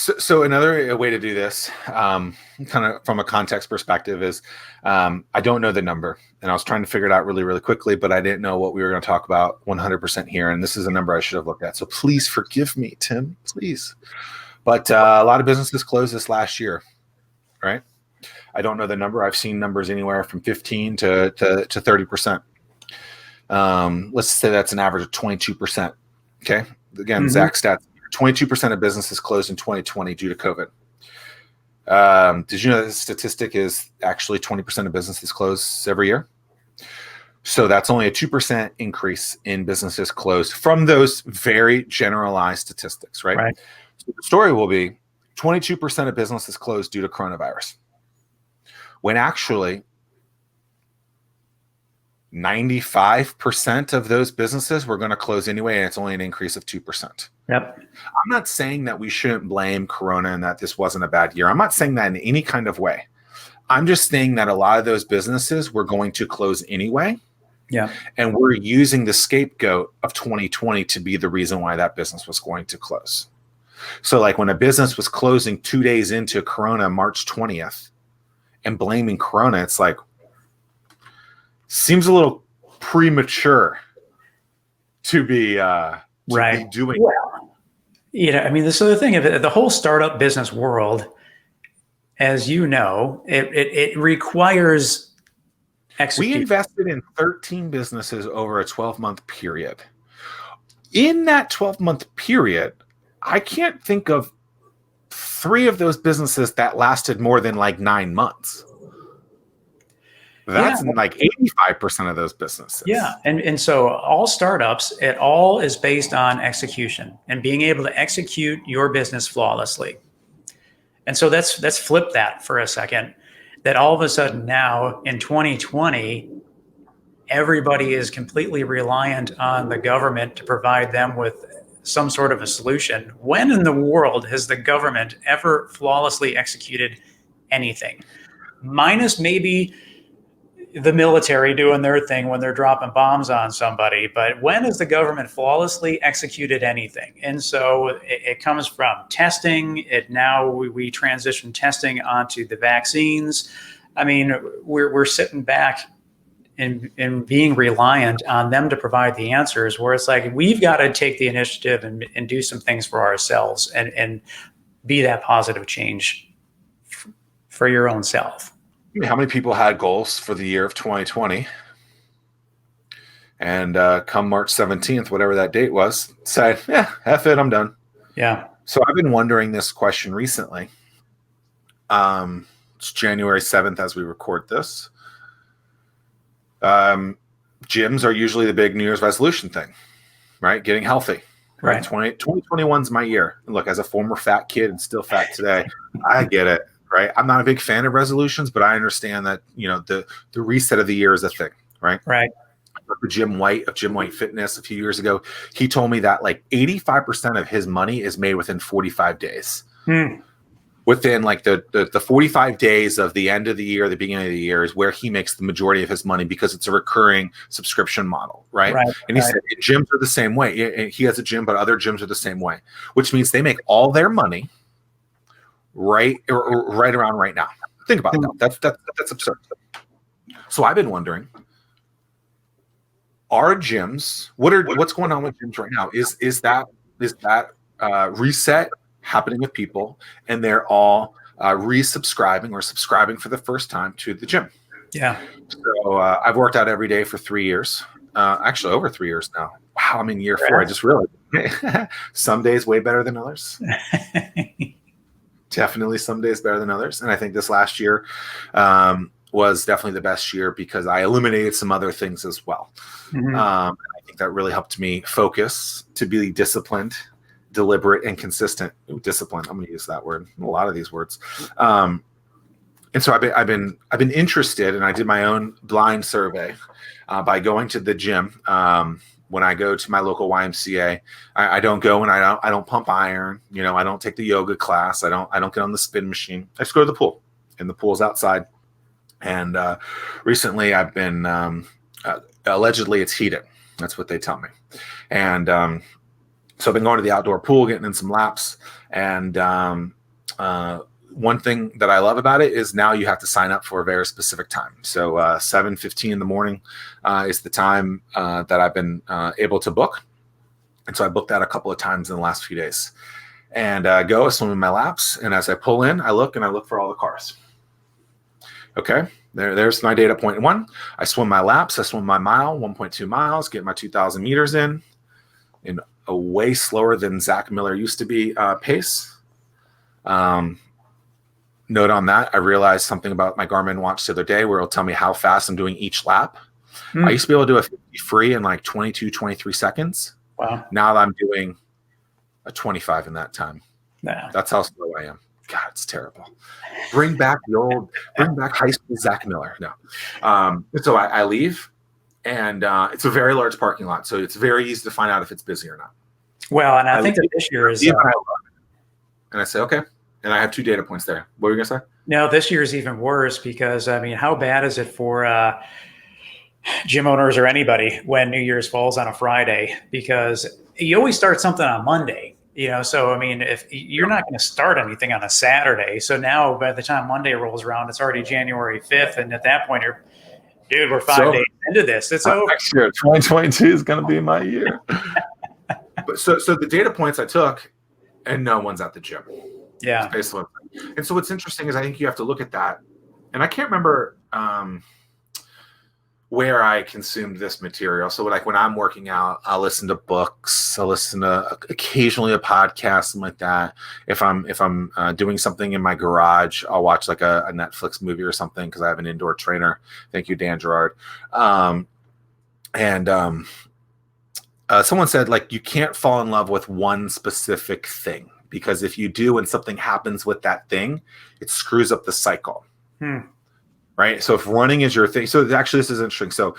So another way to do this, kind of from a context perspective, is I don't know the number, and I was trying to figure it out really, really quickly, but I didn't know what we were going to talk about 100% here, and this is a number I should have looked at. So please forgive me, Tim, please. But a lot of businesses closed this last year, right? I don't know the number. I've seen numbers anywhere from 15 to 30%. Let's say that's an average of 22%. Okay. Again, Zack stats. 22% of businesses closed in 2020 due to COVID. Did you know that the statistic is actually 20% of businesses close every year? So that's only a 2% increase in businesses closed from those very generalized statistics, right? Right. So the story will be 22% of businesses closed due to coronavirus, when actually 95% of those businesses were going to close anyway, and it's only an increase of 2%. Yep. I'm not saying that we shouldn't blame Corona and that this wasn't a bad year. I'm not saying that in any kind of way. I'm just saying that a lot of those businesses were going to close anyway. Yeah. And we're using the scapegoat of 2020 to be the reason why that business was going to close. So like when a business was closing 2 days into Corona, March 20th, and blaming Corona, it's like, seems a little premature to be right. doing. Well, I mean, this is the thing of the whole startup business world, as you know, it requires execution. We invested in 13 businesses over a 12-month period. In that 12-month period, I can't think of 3 of those businesses that lasted more than like 9 months. That's like 85% of those businesses. Yeah. And so all startups, it all is based on execution and being able to execute your business flawlessly. And so let's flip that for a second, that all of a sudden now in 2020, everybody is completely reliant on the government to provide them with some sort of a solution. When in the world has the government ever flawlessly executed anything? Minus maybe the military doing their thing when they're dropping bombs on somebody. But when has the government flawlessly executed anything? And so it comes from testing. Now we transition testing onto the vaccines. I mean, we're sitting back and being reliant on them to provide the answers, where it's like, we've got to take the initiative and do some things for ourselves and be that positive change for your own self. How many people had goals for the year of 2020 and come March 17th, whatever that date was, said, yeah, F it, I'm done. Yeah. So I've been wondering this question recently. It's January 7th as we record this. Gyms are usually the big New Year's resolution thing, right? Getting healthy. Right. 2021 is my year. And look, as a former fat kid and still fat today, I get it. Right. I'm not a big fan of resolutions, but I understand that, the reset of the year is a thing. Right. Right. Jim White of Jim White Fitness a few years ago, he told me that like 85% of his money is made within 45 days. Within like the 45 days of the end of the year, the beginning of the year is where he makes the majority of his money because it's a recurring subscription model. Right. And he said gyms are the same way. He has a gym, but other gyms are the same way, which means they make all their money right around right now. Think about that. That's absurd. So I've been wondering, are gyms, what's going on with gyms right now? Is that reset happening with people and they're all resubscribing or subscribing for the first time to the gym? Yeah. So I've worked out every day for 3 years, actually over 3 years now. Wow, I'm in year 4. I just realized some days way better than others. Definitely some days better than others. And I think this last year was definitely the best year because I eliminated some other things as well. I think that really helped me focus, to be disciplined, deliberate, and consistent. Discipline, I'm going to use that word, a lot of these words. And so I've been interested, and I did my own blind survey by going to the gym. When I go to my local YMCA, I don't go and I don't pump iron. I don't take the yoga class. I don't get on the spin machine. I just go to the pool, and the pool's outside. And recently, I've been allegedly it's heated. That's what they tell me. And So I've been going to the outdoor pool, getting in some laps. And one thing that I love about it is now you have to sign up for a very specific time. So 7:15 in the morning is the time that I've been able to book. And so I booked that a couple of times in the last few days. And go swim in my laps. And as I pull in, I look for all the cars. Okay, there's my data point one. I swim my laps. I swim my mile, 1.2 miles, get my 2,000 meters in a way slower than Zack Miller used to be pace. Note on that, I realized something about my Garmin watch the other day where it'll tell me how fast I'm doing each lap. I used to be able to do a 50 free in like 22, 23 seconds. Wow. Now I'm doing a 25 in that time. Nah. That's how slow I am. God, it's terrible. Bring back high school Zack Miller. No. So I leave, and it's a very large parking lot. So it's very easy to find out if it's busy or not. Well, and I think that this year is. And I say, okay. And I have 2 data points there. What were you going to say? No, this year is even worse because, I mean, how bad is it for gym owners or anybody when New Year's falls on a Friday? Because you always start something on Monday, so, I mean, if you're not going to start anything on a Saturday. So now by the time Monday rolls around, it's already January 5th. And at that point, we're 5 days into this. It's over. Next year, 2022 is going to be my year. But so the data points I took, and no one's at the gym. Yeah. And so what's interesting is I think you have to look at that. And I can't remember where I consumed this material. So like when I'm working out, I'll listen to books. I'll listen to occasionally a podcast, something like that. If I'm doing something in my garage, I'll watch like a Netflix movie or something because I have an indoor trainer. Thank you, Dan Gerard. Someone said like you can't fall in love with one specific thing. Because if you do and something happens with that thing, it screws up the cycle. Right? So if running is your thing, so actually this is interesting. So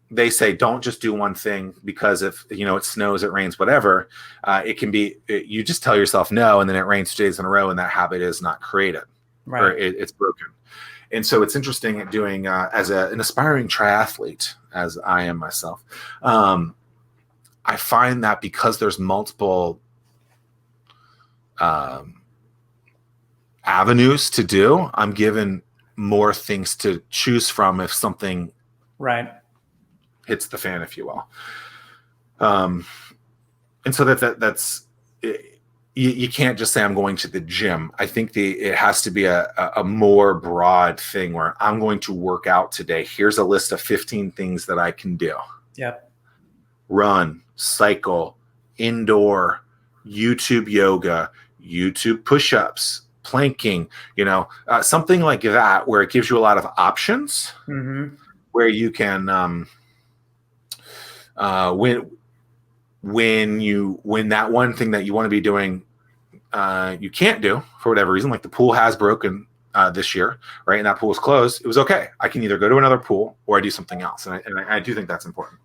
they say don't just do one thing because if it snows, it rains, whatever. It can be you just tell yourself no, and then it rains 2 days in a row, and that habit is not created, right? Or it's broken. And so it's interesting at doing as an aspiring triathlete, as I am myself. I find that because there's multiple avenues to do, I'm given more things to choose from if something hits the fan, if you will. And so that's you can't just say I'm going to the gym. I think it has to be a more broad thing where I'm going to work out today. Here's a list of 15 things that I can do. Yep. Run, cycle, indoor, YouTube yoga, YouTube push-ups, planking, something like that, where it gives you a lot of options, where you can, when that one thing that you want to be doing, you can't do for whatever reason, like the pool has broken this year, right? And that pool is closed. It was okay. I can either go to another pool or I do something else. And I do think that's important.